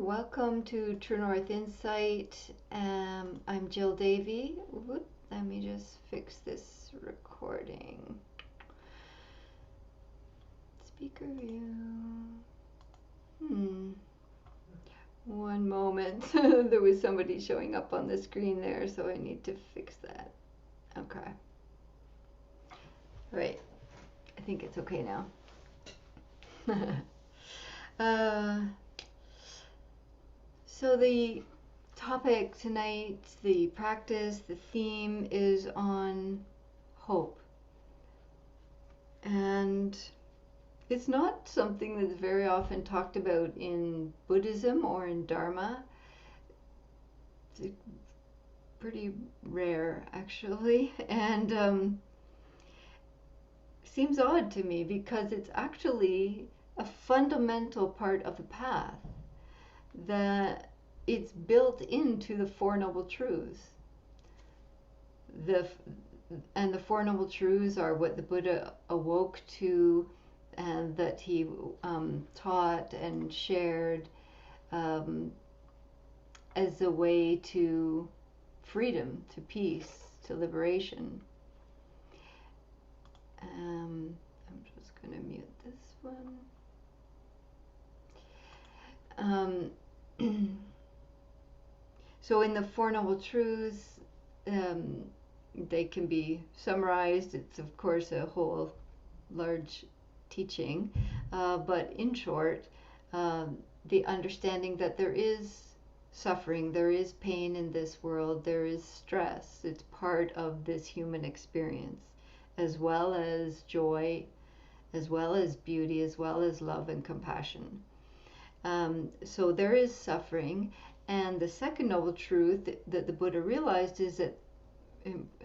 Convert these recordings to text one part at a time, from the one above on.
welcome to True North Insight. I'm Jill Davey. Let me just fix this recording. Speaker view. One moment. There was somebody showing up on the screen there, so I need to fix that. Okay. Right. I think it's okay now. So the topic tonight, the practice, the theme is on hope. And it's not something that's very often talked about in Buddhism or in Dharma. It's pretty rare, actually, and seems odd to me because it's actually a fundamental part of the path, that it's built into the Four Noble Truths. And the Four Noble Truths are what the Buddha awoke to, and that he taught and shared as a way to freedom, to peace, to liberation. I'm just going to mute this one. So in the Four Noble Truths, they can be summarized. It's of course a whole large teaching, but in short, the understanding that there is suffering, there is pain in this world, there is stress. It's part of this human experience, as well as joy, as well as beauty, as well as love and compassion. So there is suffering, and the second noble truth that the Buddha realized is that,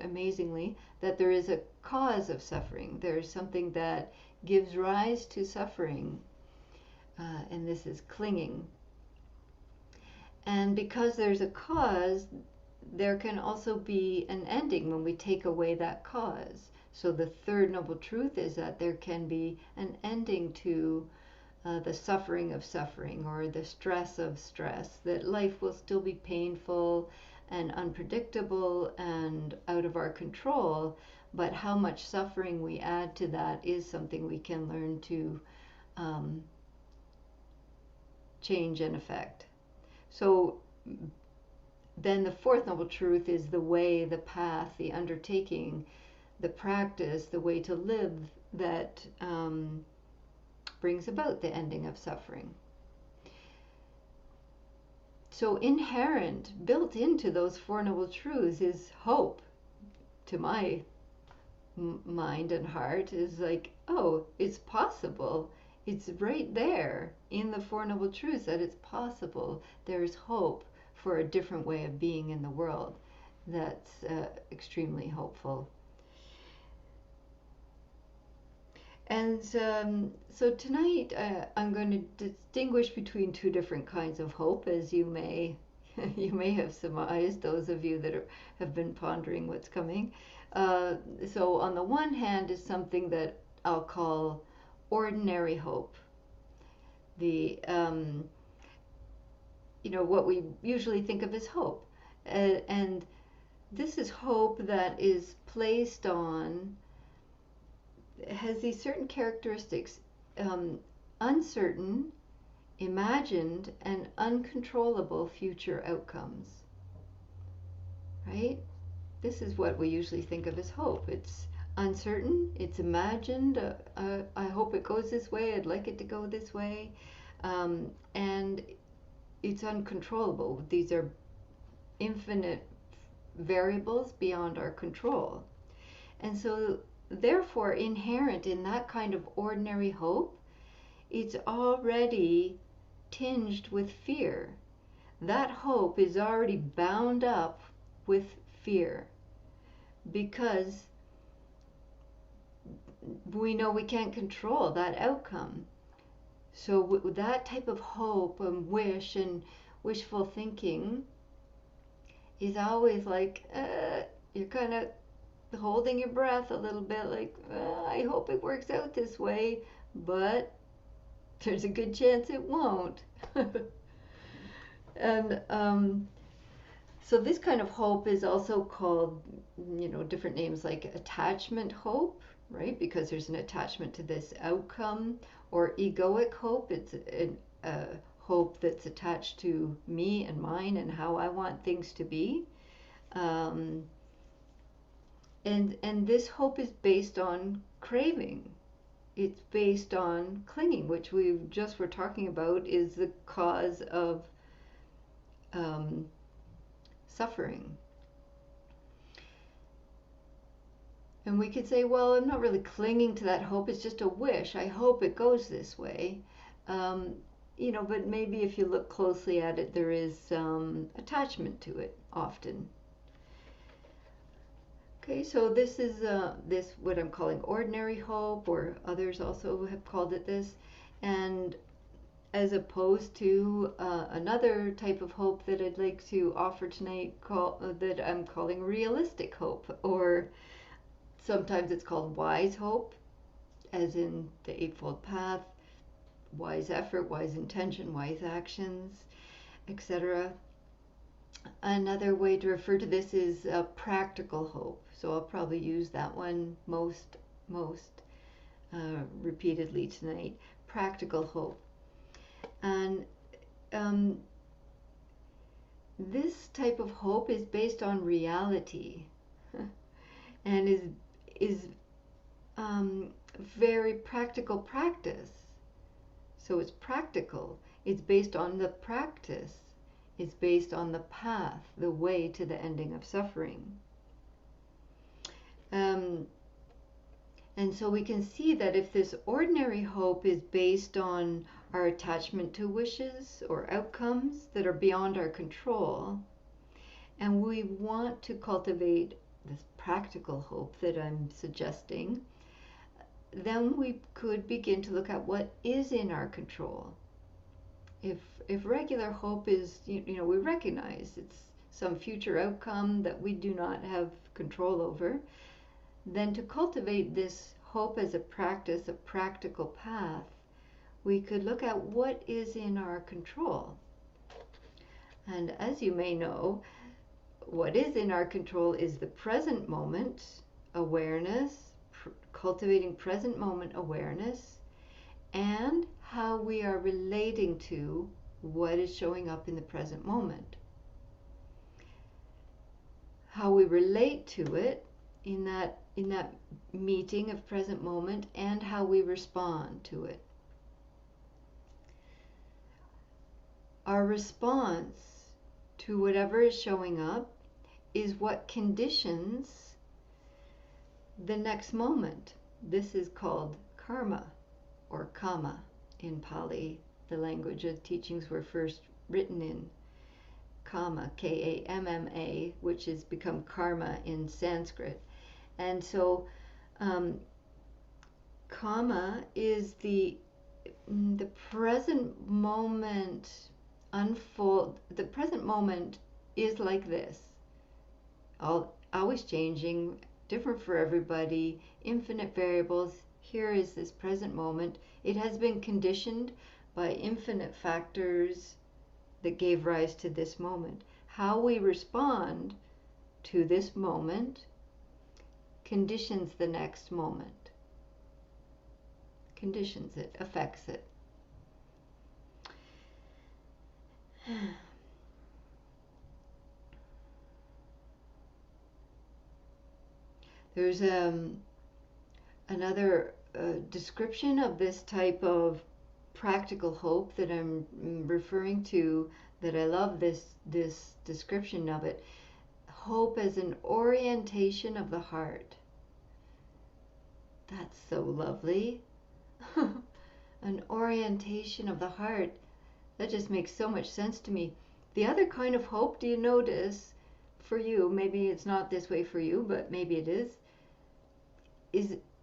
amazingly, that there is a cause of suffering. There is something that gives rise to suffering, and this is clinging. And because there's a cause, there can also be an ending when we take away that cause. So the third noble truth is that there can be an ending to the suffering of suffering, or the stress of stress, that life will still be painful and unpredictable and out of our control, but how much suffering we add to that is something we can learn to change and affect. So then the fourth noble truth is the way, the path, the undertaking, the practice, the way to live that brings about the ending of suffering. So inherent, built into those Four Noble Truths is hope. To my mind and heart is like, oh, it's possible. It's right there in the Four Noble Truths that it's possible. There's hope for a different way of being in the world. That's extremely hopeful. And so tonight I'm going to distinguish between two different kinds of hope, as you may have surmised, those of you that have been pondering what's coming. So on the one hand is something that I'll call ordinary hope. The what we usually think of as hope, and this is hope that is placed on, has these certain characteristics: uncertain, imagined, and uncontrollable future outcomes. Right? This is what we usually think of as hope. It's uncertain, it's imagined, I hope it goes this way, I'd like it to go this way, and it's uncontrollable. These are infinite variables beyond our control. And so therefore, inherent in that kind of ordinary hope, it's already tinged with fear. That hope is already bound up with fear, because we know we can't control that outcome. So that type of hope and wish and wishful thinking is always like, you're kind of holding your breath a little bit, like, I hope it works out this way, but there's a good chance it won't. And so this kind of hope is also called, different names like attachment hope, right? Because there's an attachment to this outcome, or egoic hope. It's a hope that's attached to me and mine and how I want things to be. And this hope is based on craving. It's based on clinging, which we just were talking about is the cause of suffering. And we could say, well, I'm not really clinging to that hope. It's just a wish. I hope it goes this way. But maybe if you look closely at it, there is some attachment to it often. Okay, so this is this what I'm calling ordinary hope, or others also have called it this, and as opposed to another type of hope that I'd like to offer tonight, that I'm calling realistic hope, or sometimes it's called wise hope, as in the Eightfold Path, wise effort, wise intention, wise actions, etc. Another way to refer to this is practical hope. So I'll probably use that one most repeatedly tonight. Practical hope. And this type of hope is based on reality and is very practical practice. So it's practical. It's based on the practice. It's based on the path, the way to the ending of suffering. And so we can see that if this ordinary hope is based on our attachment to wishes or outcomes that are beyond our control, and we want to cultivate this practical hope that I'm suggesting, then we could begin to look at what is in our control. If regular hope is, we recognize it's some future outcome that we do not have control over, then to cultivate this hope as a practice, a practical path, we could look at what is in our control. And as you may know, what is in our control is the present moment awareness, cultivating present moment awareness, and how we are relating to what is showing up in the present moment. How we relate to it in that meeting of present moment, and how we respond to it. Our response to whatever is showing up is what conditions the next moment. This is called karma, or kama in Pali, the language of teachings were first written in. Kama, K-A-M-M-A, which has become karma in Sanskrit. And so kama is the present moment unfold. The present moment is like this, always changing, different for everybody, infinite variables. Here is this present moment. It has been conditioned by infinite factors that gave rise to this moment. How we respond to this moment conditions the next moment. Conditions it, affects it. There's another description of this type of practical hope that I'm referring to, that I love this description of it. Hope as an orientation of the heart. That's so lovely. An orientation of the heart. That just makes so much sense to me. The other kind of hope, do you notice, for you, maybe it's not this way for you, but maybe it is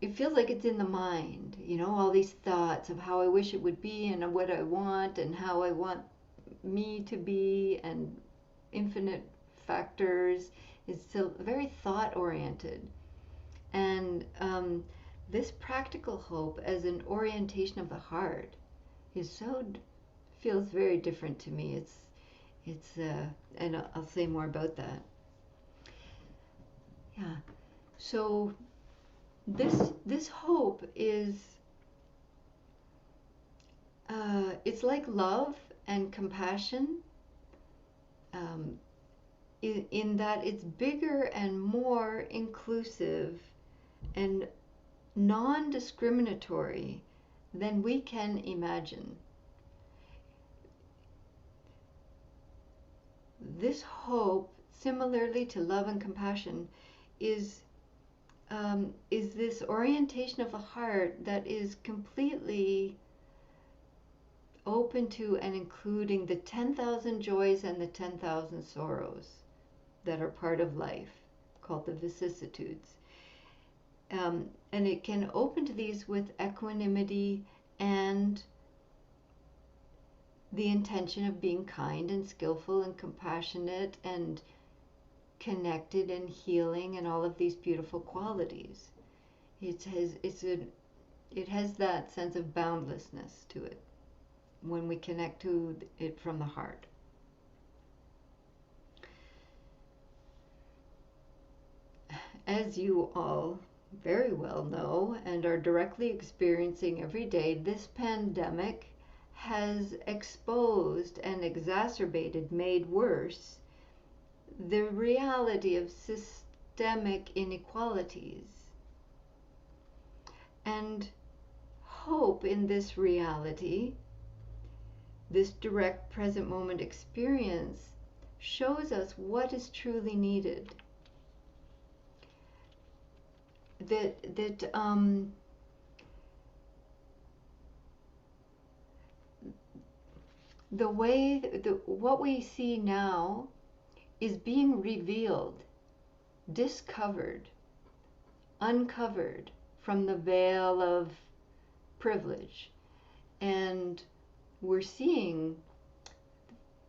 it feels like it's in the mind, all these thoughts of how I wish it would be and what I want and how I want me to be, and infinite factors. Is still very thought oriented. And this practical hope as an orientation of the heart feels very different to me. It's and I'll say more about that. Yeah. So this hope is it's like love and compassion, um, in that it's bigger and more inclusive and non-discriminatory than we can imagine. This hope, similarly to love and compassion, is this orientation of the heart that is completely open to and including the 10,000 joys and the 10,000 sorrows that are part of life, called the vicissitudes. And it can open to these with equanimity and the intention of being kind and skillful and compassionate and connected and healing and all of these beautiful qualities. It has that sense of boundlessness to it when we connect to it from the heart. As you all very well know and are directly experiencing every day, this pandemic has exposed and exacerbated, made worse, the reality of systemic inequalities. And hope in this reality, this direct present moment experience, shows us what is truly needed. The way what we see now is being revealed, discovered, uncovered from the veil of privilege. And we're seeing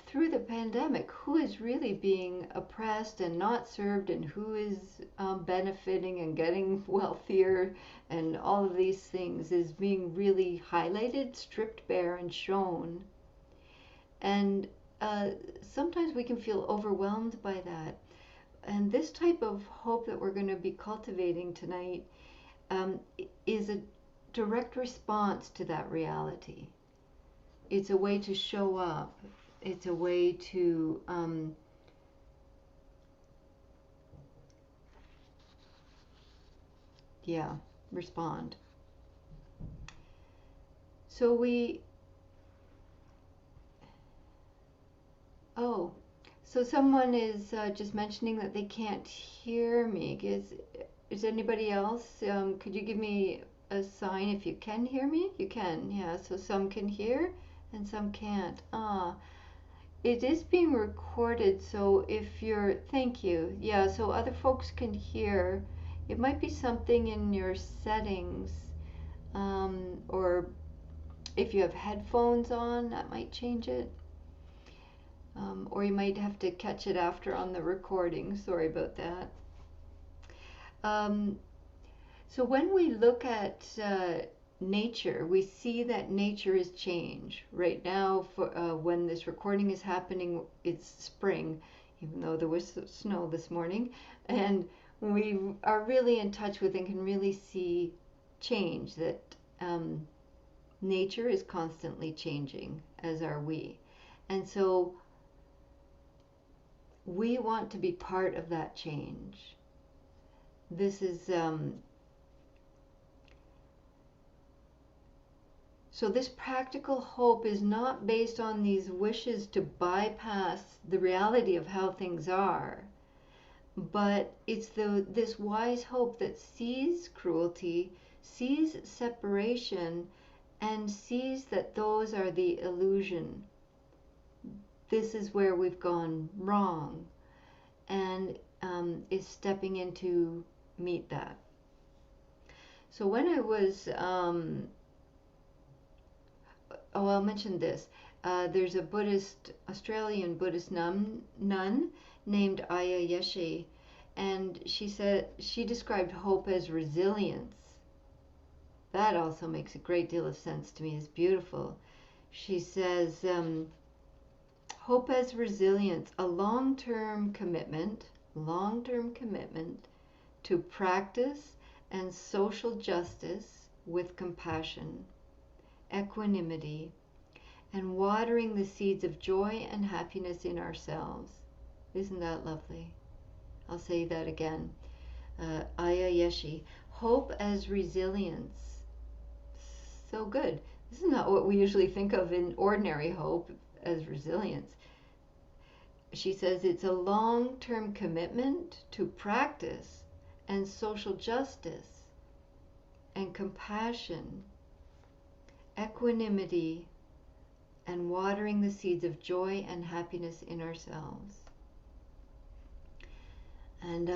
through the pandemic who is really being oppressed and not served, and who is benefiting and getting wealthier, and all of these things is being really highlighted, stripped bare, and shown. And sometimes we can feel overwhelmed by that. And this type of hope that we're going to be cultivating tonight is a direct response to that reality. It's a way to show up. It's a way to respond. So so someone is just mentioning that they can't hear me. Is anybody else? Could you give me a sign if you can hear me? You can, yeah. So some can hear and some can't. It is being recorded, so if you're, thank you. Yeah, so other folks can hear. It might be something in your settings, or if you have headphones on, that might change it. Or you might have to catch it after on the recording. Sorry about that. So when we look at nature, we see that nature is change. Right now, when this recording is happening, it's spring, even though there was snow this morning. And we are really in touch with and can really see change, that nature is constantly changing, as are we. And so we want to be part of that change. This is so this practical hope is not based on these wishes to bypass the reality of how things are, but it's this wise hope that sees cruelty, sees separation, and sees that those are the illusion. This is where we've gone wrong, and is stepping in to meet that. So when I was, I'll mention this. There's a Australian Buddhist nun named Aya Yeshe, and she described hope as resilience. That also makes a great deal of sense to me. It's beautiful. She says, Hope as resilience, a long-term commitment to practice and social justice with compassion, equanimity, and watering the seeds of joy and happiness in ourselves. Isn't that lovely? I'll say that again. Aya Yeshi. Hope as resilience. So good. This is not what we usually think of in ordinary hope as resilience. She says it's a long-term commitment to practice and social justice and compassion, equanimity, and watering the seeds of joy and happiness in ourselves. And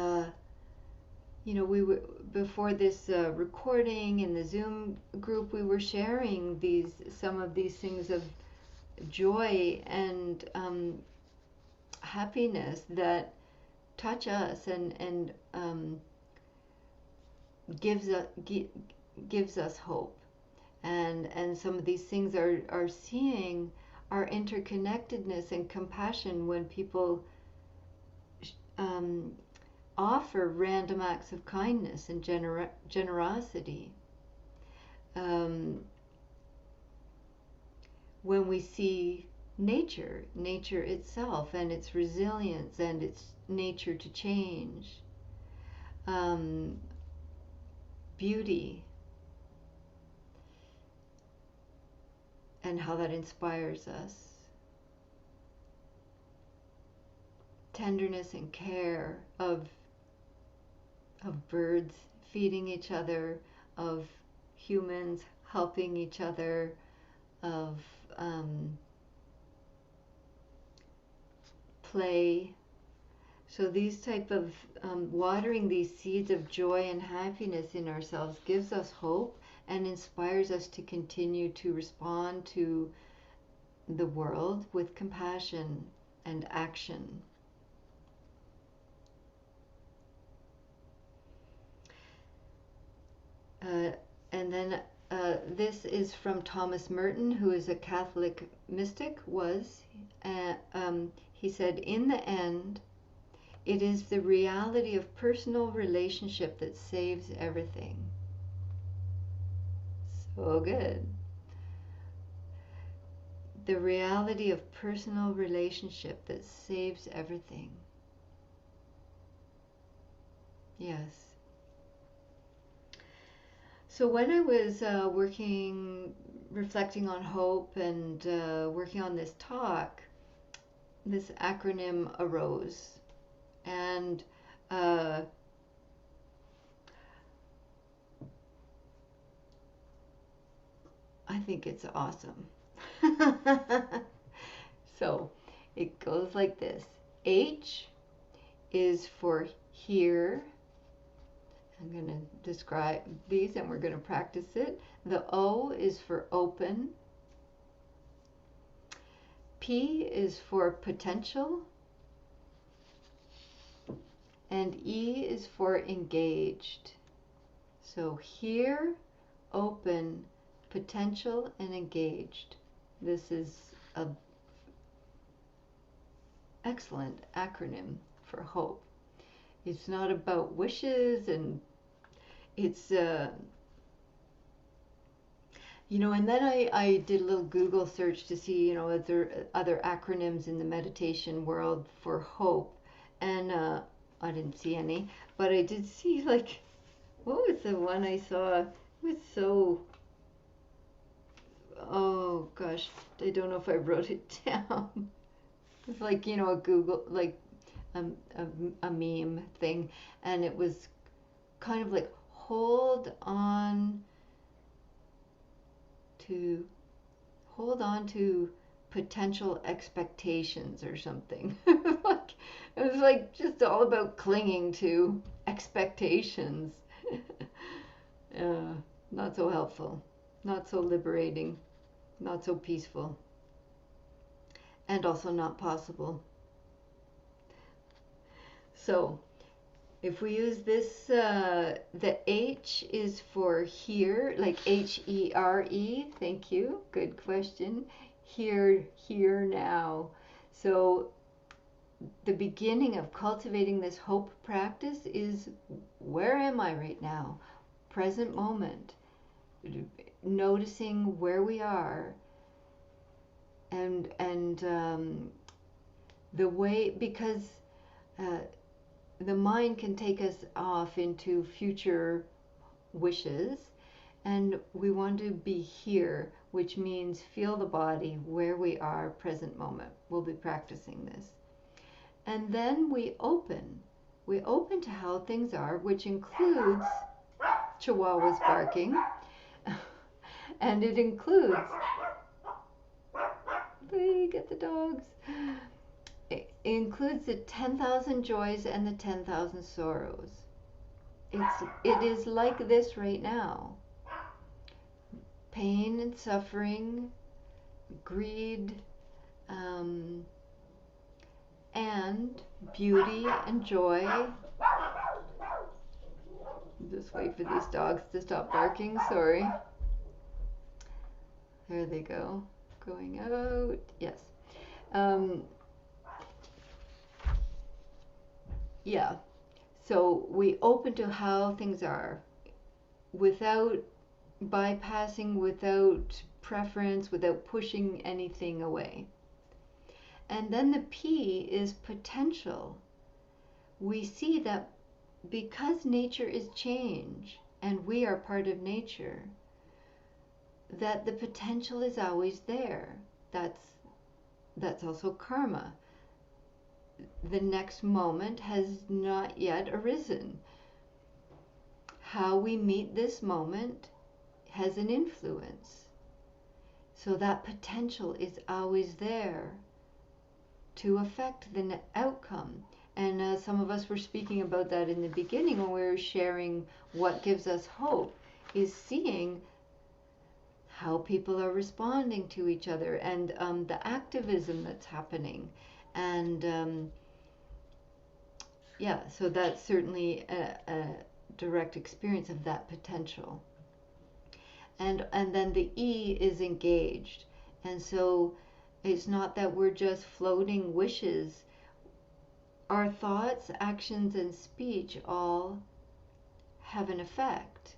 we were, before this recording in the Zoom group, we were sharing some of these things of joy and happiness that touch us and gives us hope. And some of these things are seeing our interconnectedness and compassion when people offer random acts of kindness and generosity. When we see nature itself and its resilience and its nature to change, beauty, and how that inspires us, tenderness and care of birds feeding each other, of humans helping each other, of play. So these type of watering these seeds of joy and happiness in ourselves gives us hope and inspires us to continue to respond to the world with compassion and action. And then this is from Thomas Merton, who is a Catholic mystic, he said, in the end, it is the reality of personal relationship that saves everything. So good. The reality of personal relationship that saves everything. Yes. So when I was reflecting on hope and working on this talk, this acronym arose. And I think it's awesome. So it goes like this. H is for here. I'm going to describe these and we're going to practice it. The O is for open. P is for potential. And E is for engaged. So here, open, potential, and engaged. This is an excellent acronym for hope. It's not about wishes, and it's and then I did a little Google search to see other acronyms in the meditation world for hope, and I didn't see any, but I did see, like, what was the one I saw? It was so, oh gosh, I don't know if I wrote it down. It's like, a Google, like a meme thing, and it was kind of like, hold on to potential expectations or something. Like, it was like just all about clinging to expectations. Not so helpful, not so liberating, not so peaceful, and also not possible. So if we use this, the H is for here, like H-E-R-E. Thank you. Good question. Here, now. So the beginning of cultivating this hope practice is, where am I right now? Present moment. Noticing where we are, and the way, because the mind can take us off into future wishes, and we want to be here, which means feel the body where we are, present moment. We'll be practicing this. And then we open to how things are, which includes chihuahuas barking, and it includes, they get the dogs, it includes the 10,000 joys and the 10,000 sorrows. It is like this right now. Pain and suffering, greed, and beauty and joy. Just wait for these dogs to stop barking, sorry. There they go, going out, yes. Yeah, so we open to how things are without bypassing, without preference, without pushing anything away. And then the P is potential. We see that because nature is change and we are part of nature, that the potential is always there. That's also karma. The next moment has not yet arisen. How we meet this moment has an influence. So that potential is always there to affect the outcome. And some of us were speaking about that in the beginning when we were sharing what gives us hope, is seeing how people are responding to each other, and the activism that's happening. And yeah, so that's certainly a direct experience of that potential. And then the E is engaged. And so it's not that we're just floating wishes. Our thoughts, actions, and speech all have an effect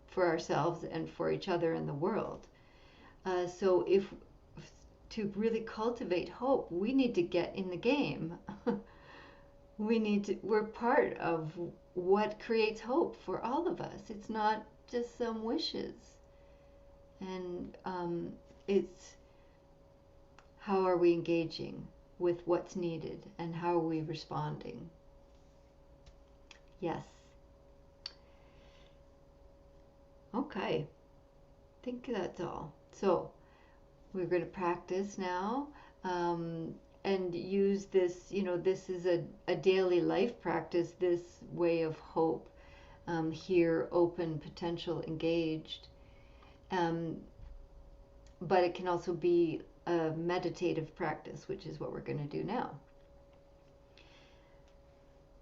for ourselves and for each other in the world. So if to really cultivate hope, we need to get in the game. We're part of what creates hope for all of us. It's not just some wishes. And it's how are we engaging with what's needed, and how are we responding? Yes. Okay. I think that's all. So we're going to practice now, and use this, this is a daily life practice, this way of hope, here, open, potential, engaged. But it can also be a meditative practice, which is what we're going to do now.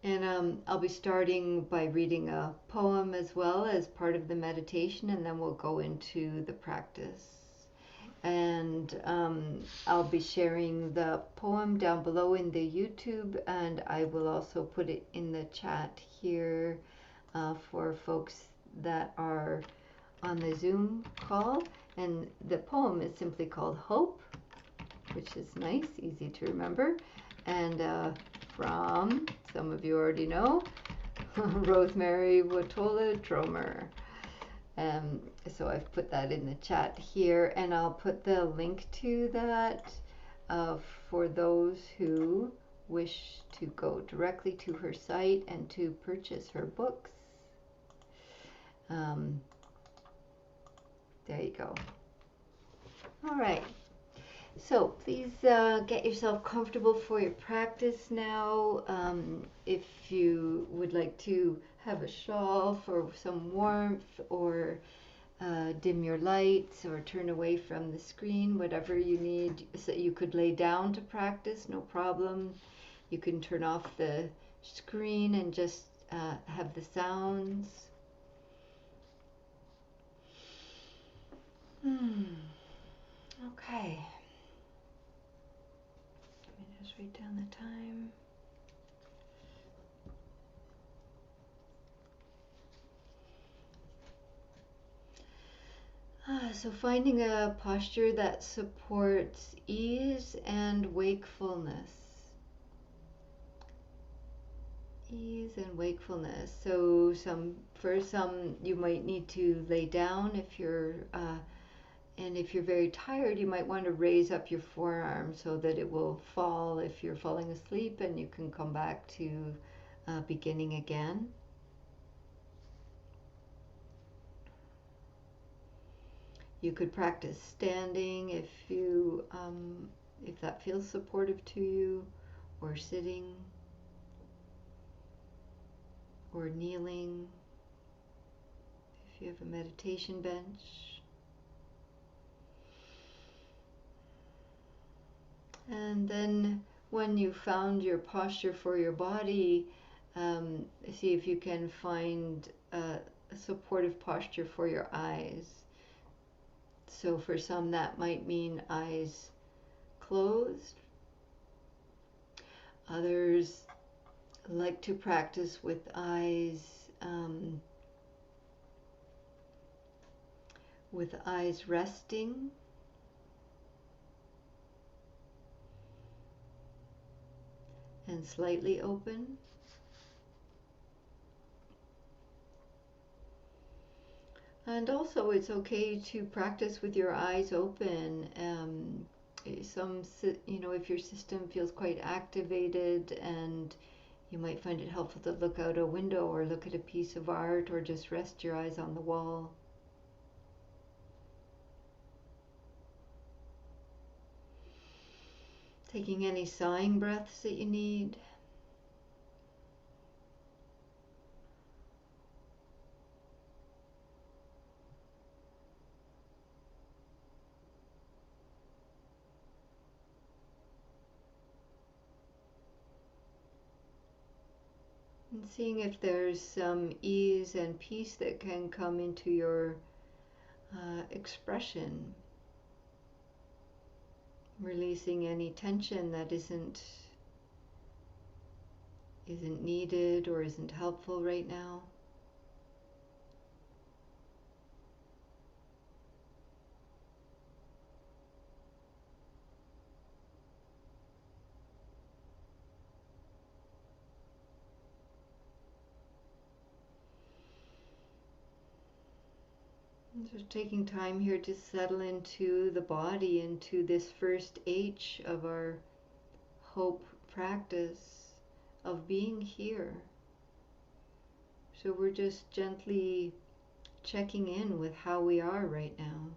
And I'll be starting by reading a poem as well as part of the meditation, and then we'll go into the practice. And I'll be sharing the poem down below in the YouTube, and I will also put it in the chat here for folks that are on the Zoom call. And the poem is simply called Hope, which is nice, easy to remember. And from, some of you already know, Rosemary Watola Dromer. So I've put that in the chat here, and I'll put the link to that for those who wish to go directly to her site and to purchase her books. There you go. All right. So please get yourself comfortable for your practice now. If you would like to have a shawl for some warmth, or dim your lights, or turn away from the screen, whatever you need. So you could lay down to practice, no problem. You can turn off the screen and just have the sounds. Okay. time. So finding a posture that supports ease and wakefulness. Ease and wakefulness. So for some you might need to lay down and if you're very tired, you might want to raise up your forearm so that it will fall if you're falling asleep, and you can come back to beginning again. You could practice standing if that feels supportive to you, or sitting, or kneeling if you have a meditation bench. And then when you found your posture for your body, see if you can find a supportive posture for your eyes. So for some that might mean eyes closed. Others like to practice with eyes resting. And slightly open. And also it's okay to practice with your eyes open. If your system feels quite activated, and you might find it helpful to look out a window or look at a piece of art or just rest your eyes on the wall. Taking any sighing breaths that you need. And seeing if there's some ease and peace that can come into your expression. Releasing any tension that isn't needed or isn't helpful right now. Just taking time here to settle into the body, into this first H of our hope practice of being here. So we're just gently checking in with how we are right now.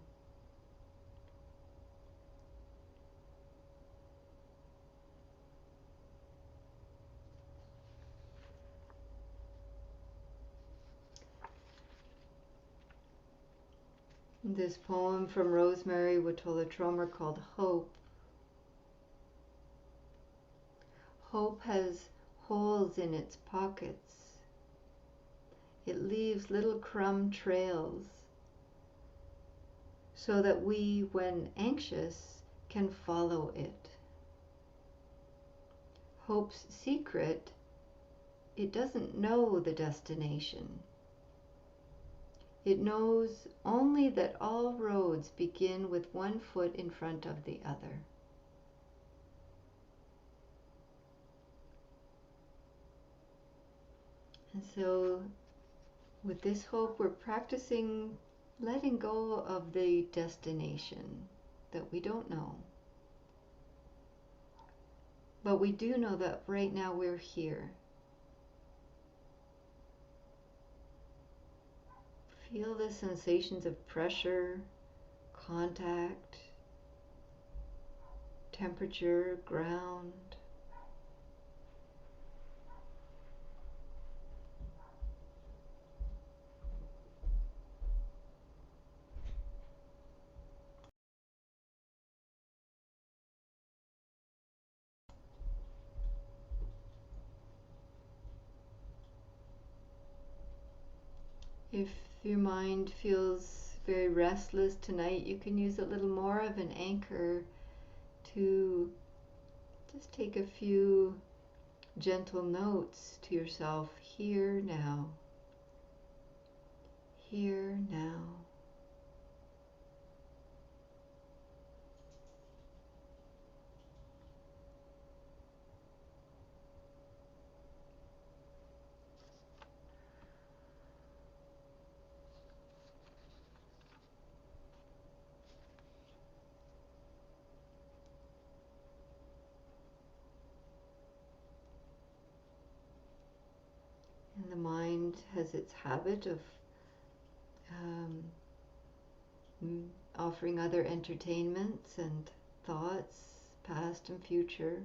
This poem from Rosemary Watola Tromer called Hope. Hope has holes in its pockets. It leaves little crumb trails so that we, when anxious, can follow it. Hope's secret, it doesn't know the destination. It knows only that all roads begin with one foot in front of the other. And so with this hope, we're practicing letting go of the destination that we don't know. But we do know that right now we're here. Feel the sensations of pressure, contact, temperature, ground. If your mind feels very restless tonight, you can use a little more of an anchor to Just take a few gentle notes to yourself. Here now. Here now. And the mind has its habit of offering other entertainments and thoughts, past and future.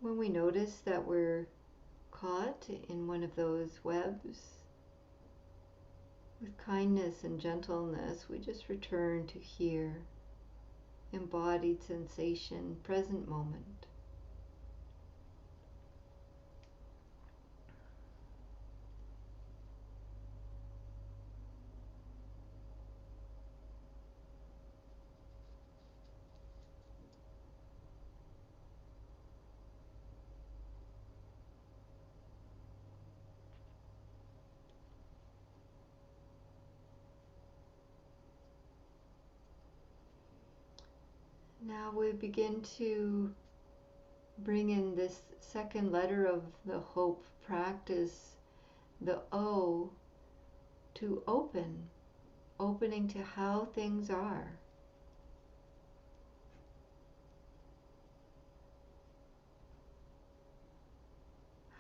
When we notice that we're caught in one of those webs, with kindness and gentleness, we just return to here, embodied sensation, present moment. Now we begin to bring in this second letter of the H.O.P.E practice, the O, to open, opening to how things are.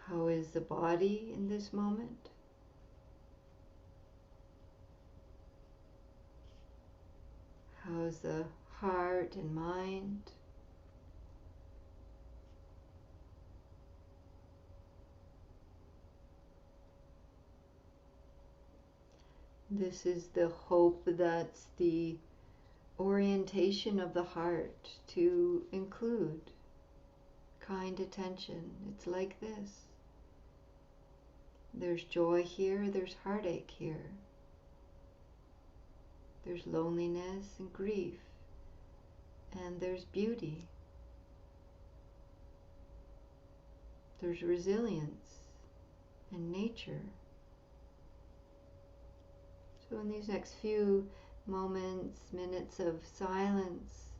How is the body in this moment? How's the heart and mind? This is the hope that's the orientation of the heart to include kind attention. It's like this. There's joy here, there's heartache here. There's loneliness and grief, and there's beauty. There's resilience and nature. So in these next few moments, minutes of silence,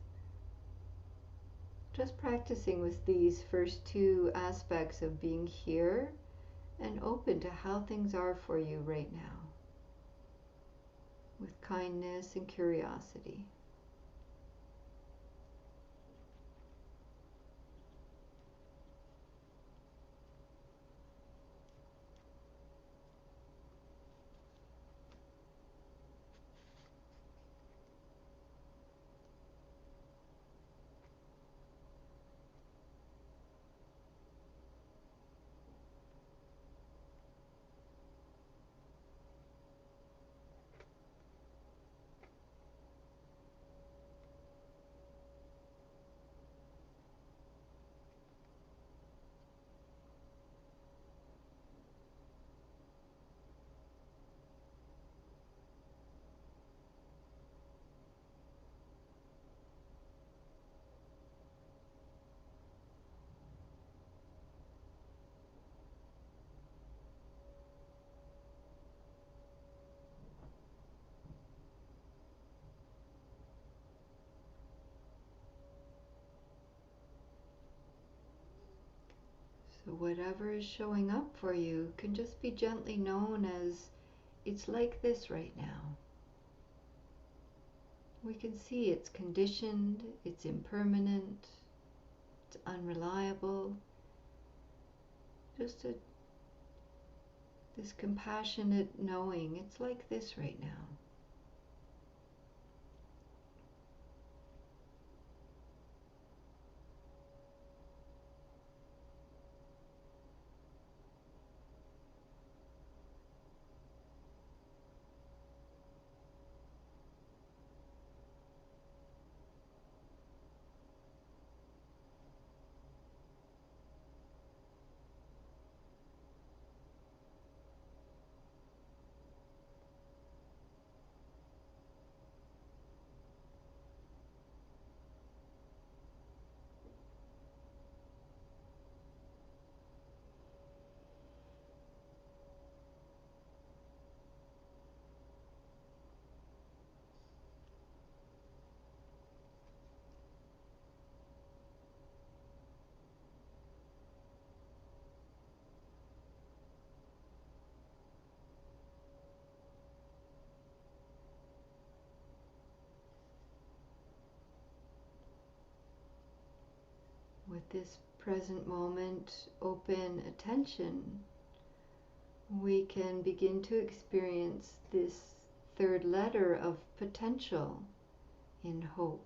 just practicing with these first two aspects of being here and open to how things are for you right now, with kindness and curiosity. So whatever is showing up for you can just be gently known as, it's like this right now. We can see it's conditioned, it's impermanent, it's unreliable. Just this compassionate knowing, it's like this right now. with this present moment open attention, we can begin to experience this third letter of potential in hope.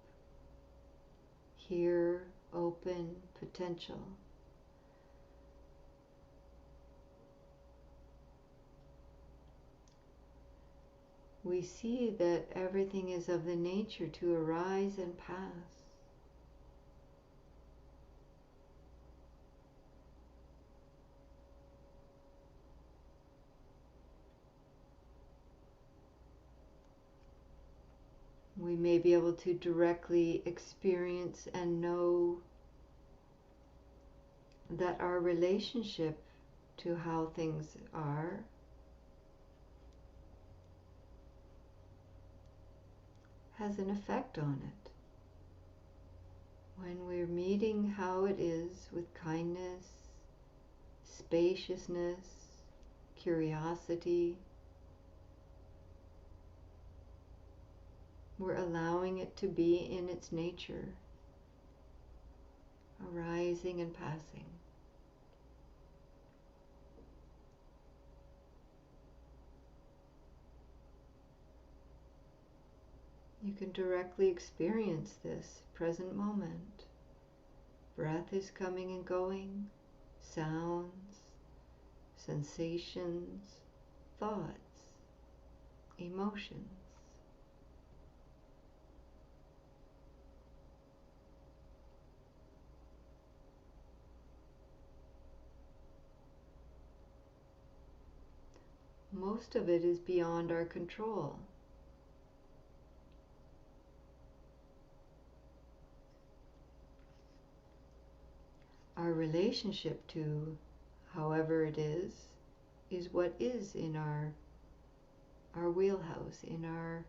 Here, open, potential. We see that everything is of the nature to arise and pass. We may be able to directly experience and know that our relationship to how things are has an effect on it. When we're meeting how it is with kindness, spaciousness, curiosity, we're allowing it to be in its nature, arising and passing. You can directly experience this present moment. Breath is coming and going, sounds, sensations, thoughts, emotions. Most of it is beyond our control. Our relationship to however it is what is in our wheelhouse, in our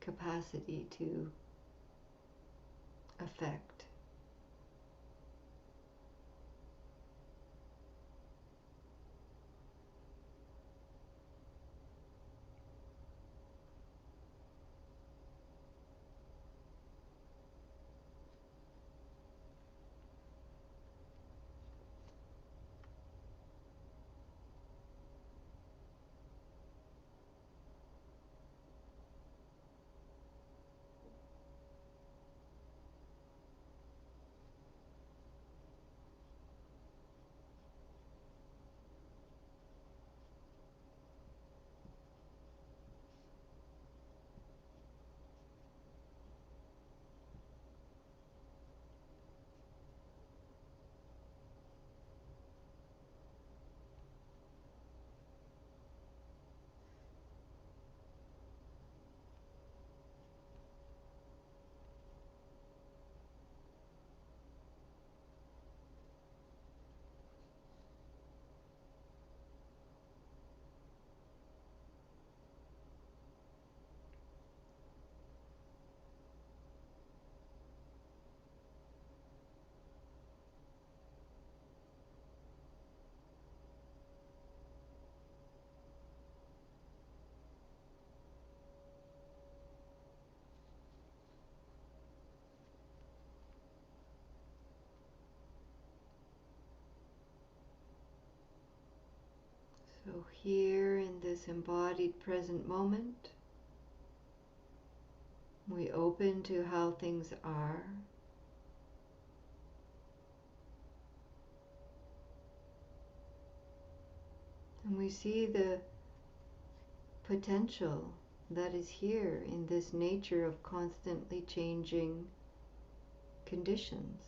capacity to affect. So here in this embodied present moment, we open to how things are. And we see the potential that is here in this nature of constantly changing conditions.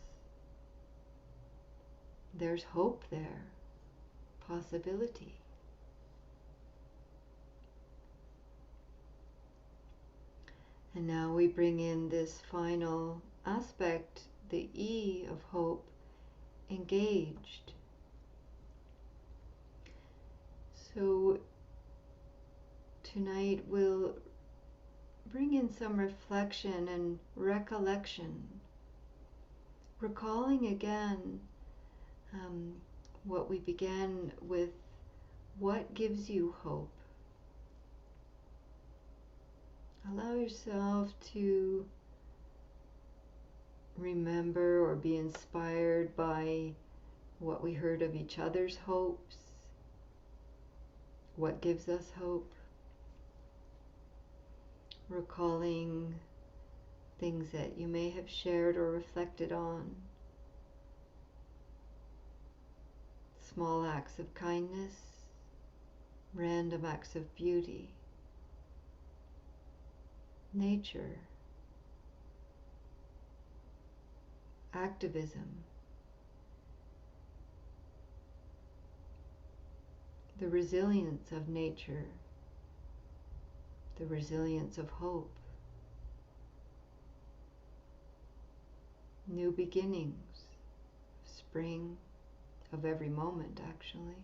There's hope there, possibility. And now we bring in this final aspect, the E of hope, engaged. So tonight we'll bring in some reflection and recollection, recalling again what we began with. What gives you hope? Allow yourself to remember or be inspired by what we heard of each other's hopes, what gives us hope, recalling things that you may have shared or reflected on, small acts of kindness, random acts of beauty, nature, activism, the resilience of nature, the resilience of hope, new beginnings, spring of every moment actually.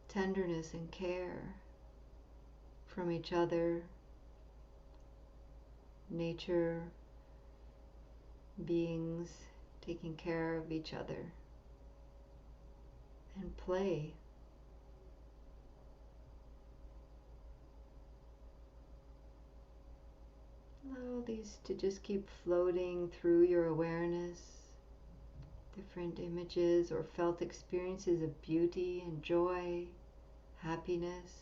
Tenderness and care from each other, nature, beings taking care of each other, and play. Allow these to just keep floating through your awareness, different images or felt experiences of beauty and joy, happiness.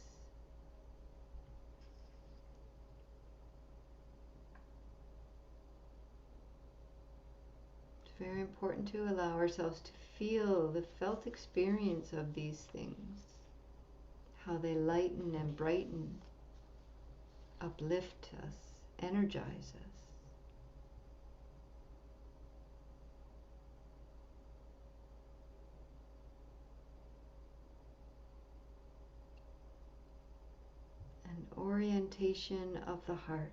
It's very important to allow ourselves to feel the felt experience of these things, how they lighten and brighten, uplift us, energize us. An orientation of the heart.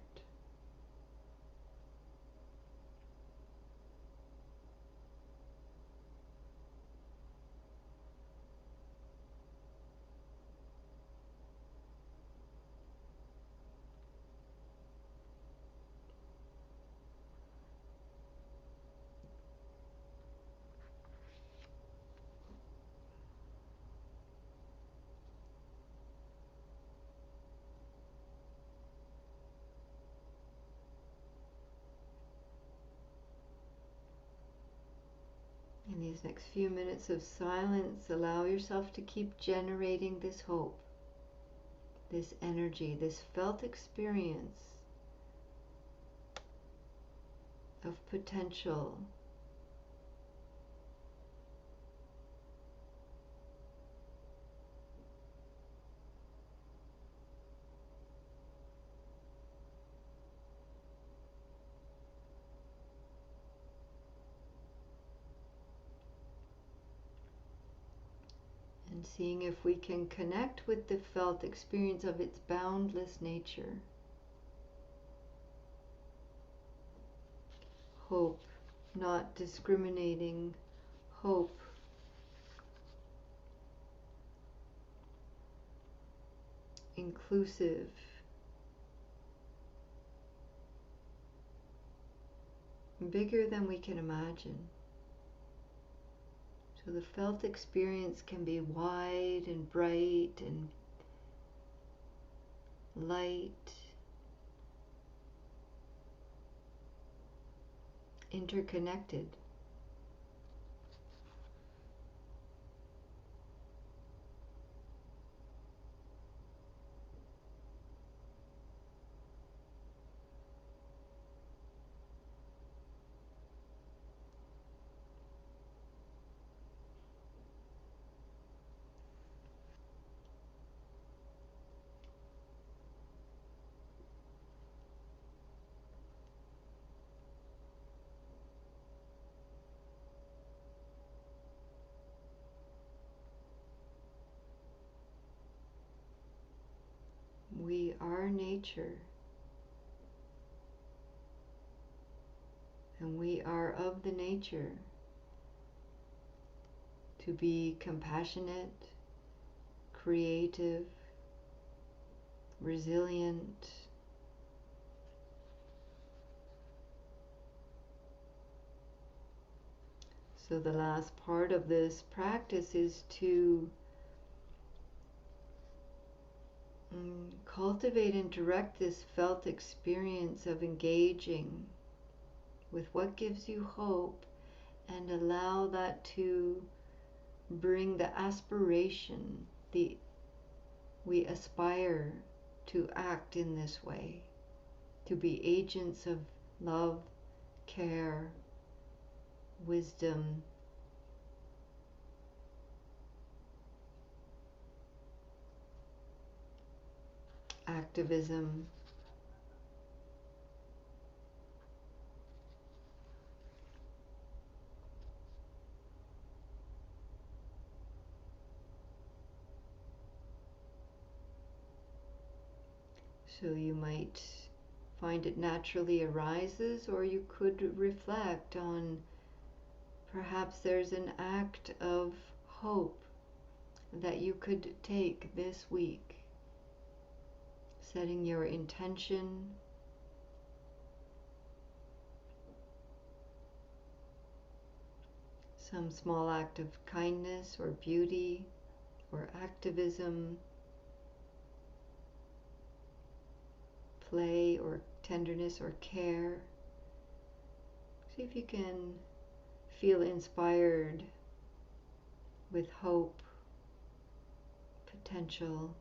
In these next few minutes of silence, allow yourself to keep generating this hope, this energy, this felt experience of potential. And seeing if we can connect with the felt experience of its boundless nature. Hope, not discriminating hope. Inclusive. Bigger than we can imagine. So the felt experience can be wide and bright and light, interconnected. We are nature, and we are of the nature to be compassionate, creative, resilient, so the last part of this practice is to cultivate and direct this felt experience of engaging with what gives you hope, and allow that to bring the aspiration, we aspire to act in this way, to be agents of love, care, wisdom, activism. So you might find it naturally arises, or you could reflect on perhaps there's an act of hope that you could take this week, setting your intention, some small act of kindness or beauty or activism, play or tenderness or care. See if you can feel inspired with hope, potential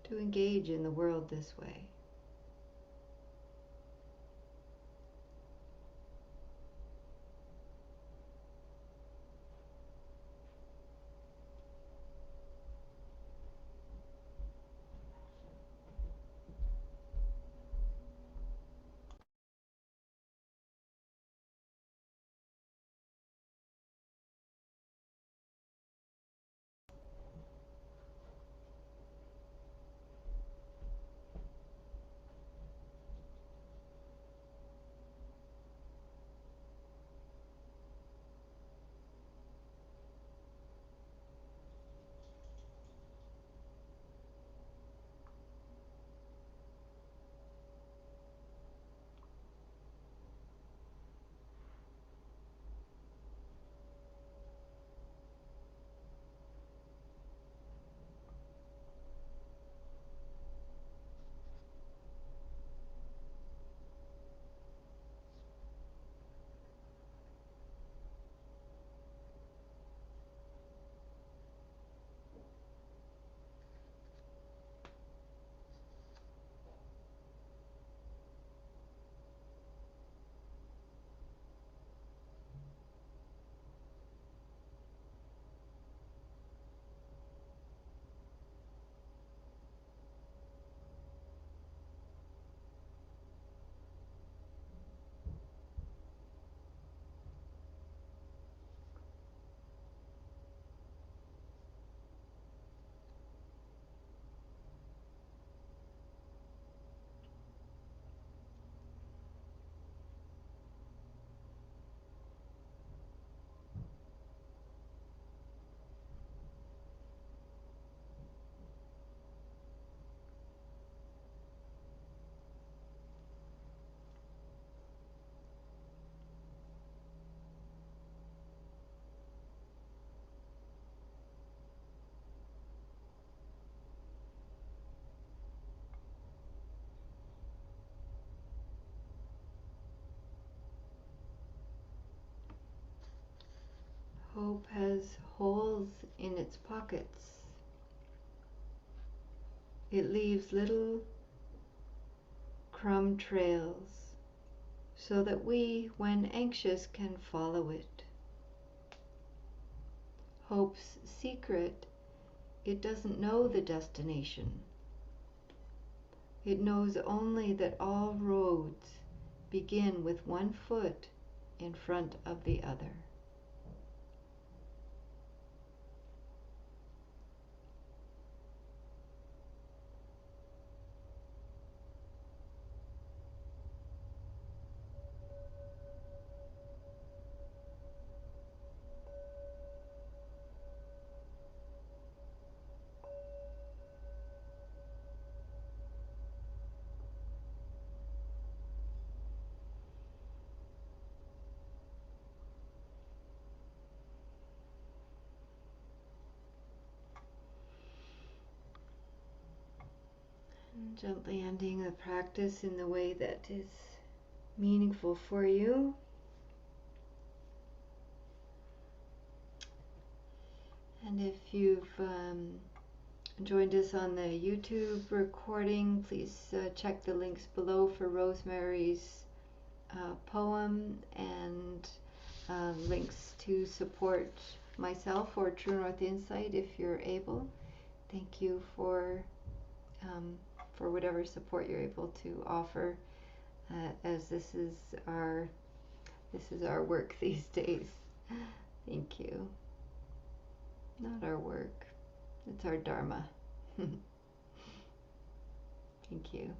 to engage in the world this way. Hope has holes in its pockets. It leaves little crumb trails so that we, when anxious, can follow it. Hope's secret: it doesn't know the destination. It knows only that all roads begin with one foot in front of the other. And gently ending the practice in the way that is meaningful for you. And if you've joined us on the YouTube recording, please check the links below for Rosemary's poem and links to support myself or True North Insight if you're able. Thank you for whatever support you're able to offer, as this is our work these days. Thank you. Not our work, it's our Dharma. Thank you.